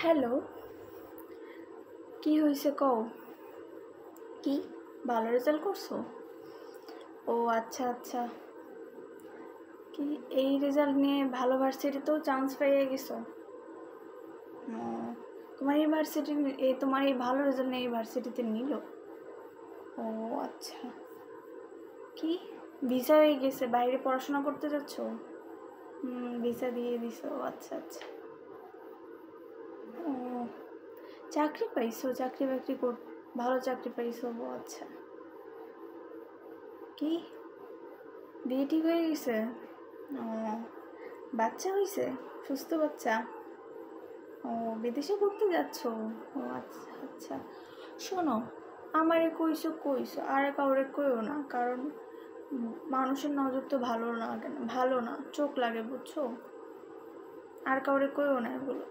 Hello, কি হয়েছে কও? কি ভালো রেজাল্ট করছো? ও আচ্ছা আচ্ছা। কি এই রেজাল্ট নিয়ে ভালো ভার্সিটিতেও চান্স পেয়ে গেছো? ও, তোমার এই ভার্সিটি, তোমার এই ভালো রেজাল্ট নিয়ে এই ভার্সিটিতে নিল? ও আচ্ছা। কি ভিসা হয়ে গেছে, বাইরে পড়াশোনা করতে যাচ্ছ? ভিসা দিয়ে দিছো, আচ্ছা আচ্ছা। ও, চাকরি পাইছো? চাকরি বাকরি ভালো চাকরি পাইছো? ও আচ্ছা। কি বিয়ে ঠিক হয়ে গেছে? ও, বাচ্চা হয়েছে? সুস্থ বাচ্চা? ও, বিদেশে ঘুরতে যাচ্ছ? ও আচ্ছা আচ্ছা। শোনো, আমারে কইছো কইছো, আর কাউরে কইও না, কারণ মানুষের নজর তো ভালো না, কেন ভালো না, চোখ লাগে বুঝছো। আর কাউরে কইও না এগুলো।